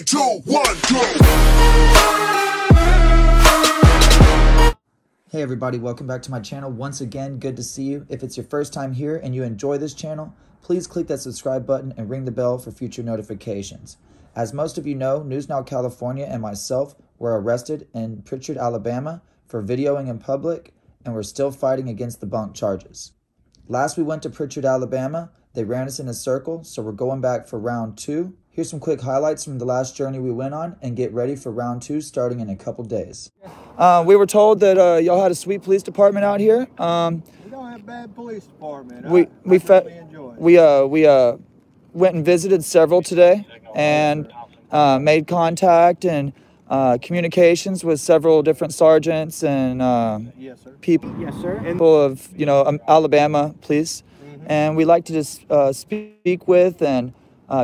2, 1, go! Hey everybody, welcome back to my channel. Once again, good to see you. If it's your first time here and you enjoy this channel, please click that subscribe button and ring the bell for future notifications. As most of you know, News Now California and myself were arrested in Pritchard, Alabama for videoing in public, and we're still fighting against the bunk charges. Last we went to Pritchard, Alabama, they ran us in a circle, so we're going back for round 2. Here's some quick highlights from the last journey we went on, and get ready for round 2 starting in a couple days. We were told that y'all had a sweet police department out here. We don't have bad police department. We went and visited several today, and made contact and communications with several different sergeants and Yes, sir. people. Yes, sir. People of Alabama police, and we like to just speak with and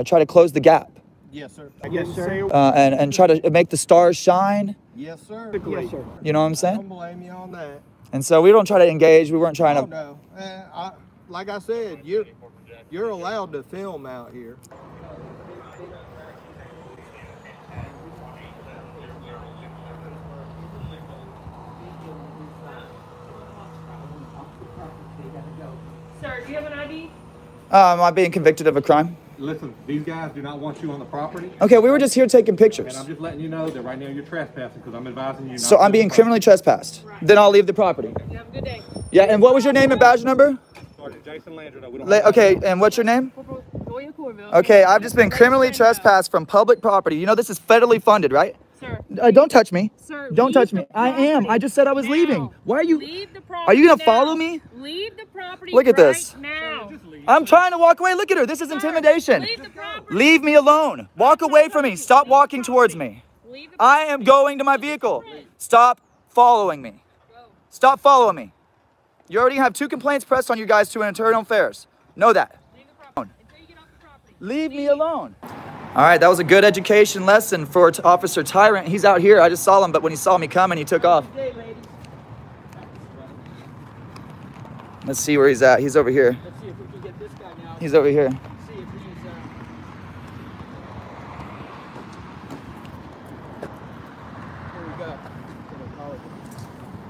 try to close the gap. Yes, sir. Yes, sir. And try to make the stars shine. Yes, sir. Yes, sir. You know what I'm I saying? don't blame you on that. And so we don't try to engage. We weren't trying to. No. Like I said, you're allowed to film out here. Sir, do you have an ID? Am I being convicted of a crime? Listen, these guys do not want you on the property. Okay, we were just here taking pictures. And I'm just letting you know that right now you're trespassing because I'm advising you not So I'm being to. criminally trespassed. Right. Then I'll leave the property. You have a good day. Yeah, and what was your name and badge number? Sergeant Jason Landry, no, we don't Okay, and what's your name? Okay, I've just been criminally trespassed from public property. You know this is federally funded, right? Sir. Don't touch me. Sir, Don't leave touch the me. I am. I just said I was now. leaving. Why are you? Leave the property Are you gonna now. follow me? Leave the property. Look at this. Right now. I'm trying to walk away. Look at her. This is intimidation. Leave the property. Leave me alone. Walk away from me. Stop walking towards me. Leave the I am going to my vehicle. Stop following me. Stop following me. You already have 2 complaints pressed on you guys to internal affairs. Know that. Leave the property until you get off the property. Leave me alone. All right, that was a good education lesson for Officer Tyrant. He's out here. I just saw him, but when he saw me coming, he took off. Let's see where he's at. He's over here. Let's see if we can get this guy now. He's over here. See if he's, Here we go.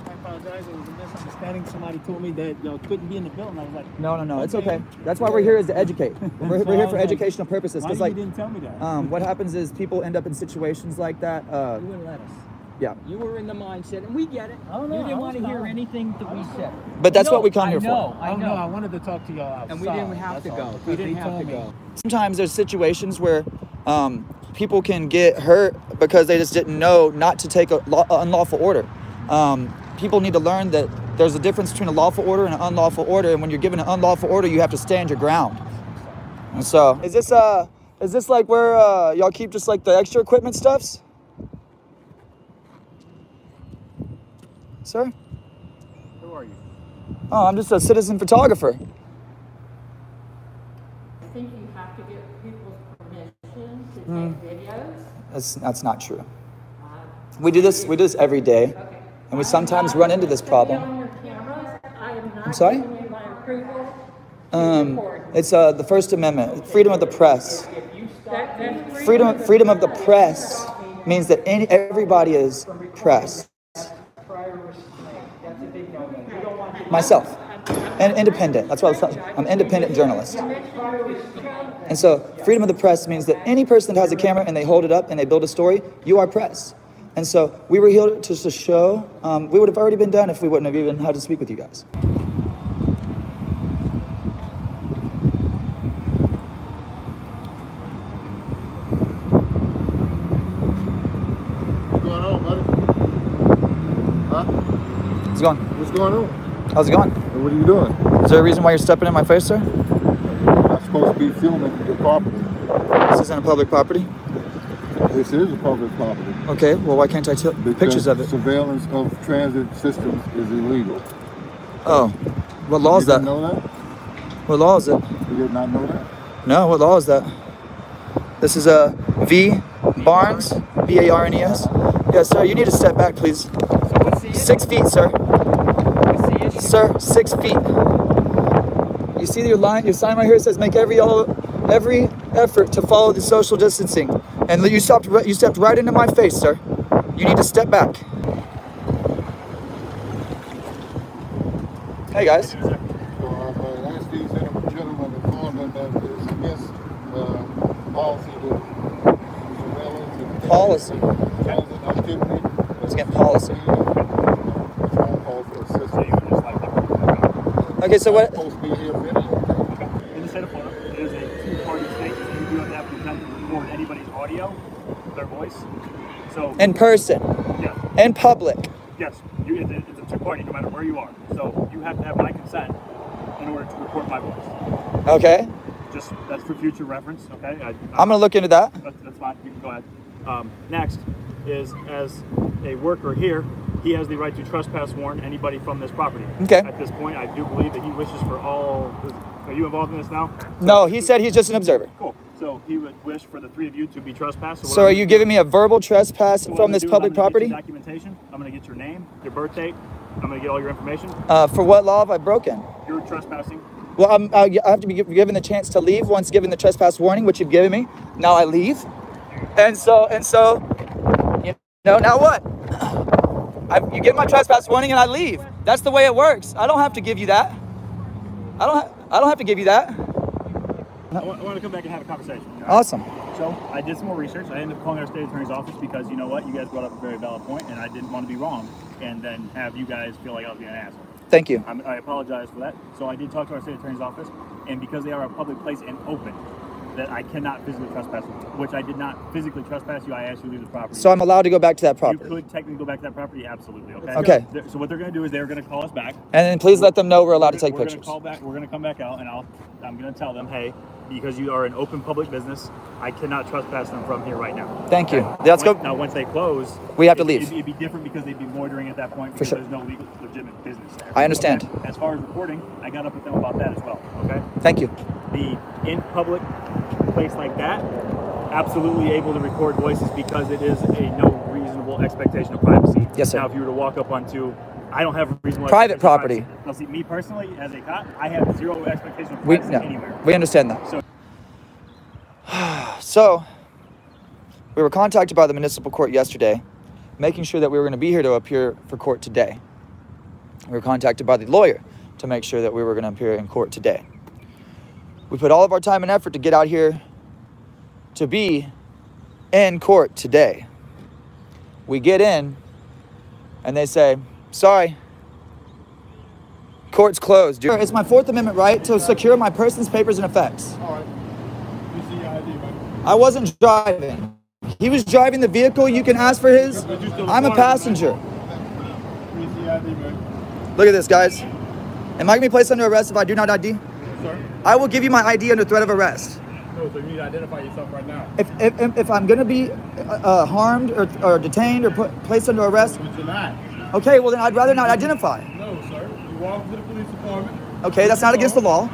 I apologize. It was a misunderstanding. Somebody told me that y'all couldn't be in the building. I was like, No, it's okay. That's why we're here, is to educate. We're here for educational purposes. why Because you didn't tell me that? what happens is people end up in situations like that. You wouldn't let us. Yeah. You were in the mindset, and we get it. Oh, no, you didn't I want to was hear calm. anything that we said. But that's No, what we come here I know. I wanted to talk to y'all outside. And we didn't have to that's go. all, We because didn't they have to told me. go. Sometimes there's situations where people can get hurt because they just didn't know not to take a unlawful order. People need to learn that there's a difference between a lawful order and an unlawful order, and when you're given an unlawful order, you have to stand your ground. And so, is this like where y'all keep just like the extra equipment stuffs? Sir? Who are you? Oh, I'm just a citizen photographer. I think you have to get people's permission to take videos. That's not true. We do this every day, and we sometimes run into this problem. On your cameras, I am not I'm sorry? giving you my approval to record. It's the First Amendment, freedom of the press. That's Freedom of the press means that everybody is press. Myself, and independent. That's what I'm an independent journalist. And so, freedom of the press means that any person that has a camera and they hold it up and they build a story, you are press. And so, we were here to show. We would have already been done if we wouldn't have even had to speak with you guys. What's going on, buddy? Huh? How's it going? What's going on? How's it going? What are you doing? Is there a reason why you're stepping in my face, sir? I'm supposed to be filming your property. This isn't a public property. This is a public property. Okay, well, why can't I take pictures of it? Surveillance of transit systems is illegal. Oh, what law is You didn't that? know that? What law is it? You did not know that? No, what law is that? This is a V Barnes, B-A-R-N-E-S. Yes, sir, you need to step back, please. 6 feet, sir. Sir, 6 feet. You see your sign right here? It says make every effort to follow the social distancing. And you stepped right into my face, sir. You need to step back. Hey, guys. So I've asked these gentlemen to conduct that is against policy to surveillance and Policy. transit activity. Let's get policy. Phone call for assistance. Okay, so what? Supposed to be here video. In the state of Florida, it is a two-party state, so you do have to have consent to record anybody's audio, their voice. So In person. yeah, In public. yes, it's a two-party, no matter where you are. So you have to have my consent in order to record my voice. Okay. Just that's for future reference, okay? I'm gonna look into that. That's fine. You can go ahead. Next is, as a worker here, he has the right to trespass warn anybody from this property. Okay. At this point, I do believe that he wishes for all. Are you involved in this now? No, he said he's just an observer. Cool. So he would wish for the three of you to be trespassed. So are you giving me a verbal trespass from this public property? Documentation. I'm going to get your name, your birth date. I'm going to get all your information. For what law have I broken? You're trespassing. Well, I have to be given the chance to leave once given the trespass warning, which you've given me. Now I leave. And so, you know, now what? You give my trespass warning and I leave. That's the way it works. I don't have to give you that. I don't have to give you that. I want to come back and have a conversation. Right? Awesome. So I did some more research. I ended up calling our state attorney's office because, you know what, you guys brought up a very valid point, and I didn't want to be wrong and then have you guys feel like I was being an asshole. Thank you. I apologize for that. So I did talk to our state attorney's office, and because they are a public place and open, that I cannot physically trespass you, which I did not physically trespass you. I asked you to leave the property. So I'm allowed to go back to that property? You could technically go back to that property, absolutely. Okay. Okay. So what they're going to do is they're going to call us back. And then please let them know we're allowed to take We're pictures. Going to call back. We're going to come back out, and I'm going to tell them, hey, because you are an open public business, I cannot trespass them from here right now. Thank you. Let's go. Now, once they close, We have to leave. It'd be different because they'd be loitering at that point because sure. there's no legal, legitimate business there. I understand. Okay? As far as recording, I got up with them about that as well. Okay. Thank you. The in public place like that, absolutely able to record voices because it is a no reasonable expectation of privacy. Yes, sir. Now, if you were to walk up onto, I don't have a reasonable Private expectation of property. privacy. Now, see, me personally, as a cop, I have zero expectation of privacy anywhere. We understand that. So, So, we were contacted by the municipal court yesterday, making sure that we were going to be here to appear for court today. We were contacted by the lawyer to make sure that we were going to appear in court today. We put all of our time and effort to get out here to be in court today. We get in, and they say, sorry, court's closed. It's my Fourth Amendment right to secure my person's papers and effects. All right. You see your ID, man. I wasn't driving. He was driving the vehicle. You can ask for his. I'm a passenger. You see your ID, man. Look at this, guys. Am I going to be placed under arrest if I do not ID? Sir? I will give you my ID under threat of arrest. No, so you need to identify yourself right now. If I'm going to be harmed or detained or placed under arrest, But you're not. okay, well then I'd rather not identify. No, sir. You walk to the police department. Okay, that's not against the law.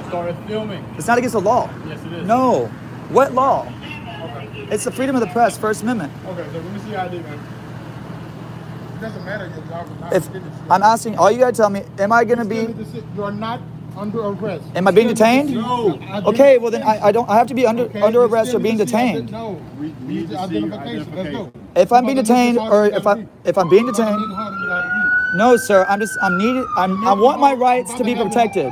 Started filming. It's not against the law. Yes, it is. No. What law? Okay. It's the freedom of the press, First Amendment. Okay, so let me see your ID, man. It doesn't matter. If I'm asking, all you gotta tell me, am I gonna be? You're not under arrest. Am I being detained? No. Okay, well then I have to be under Okay, arrest you or being still need to see detained. No, we need the identification. Let's go. If I'm being detained or if I'm being detained, no sir, I want my rights to be protected.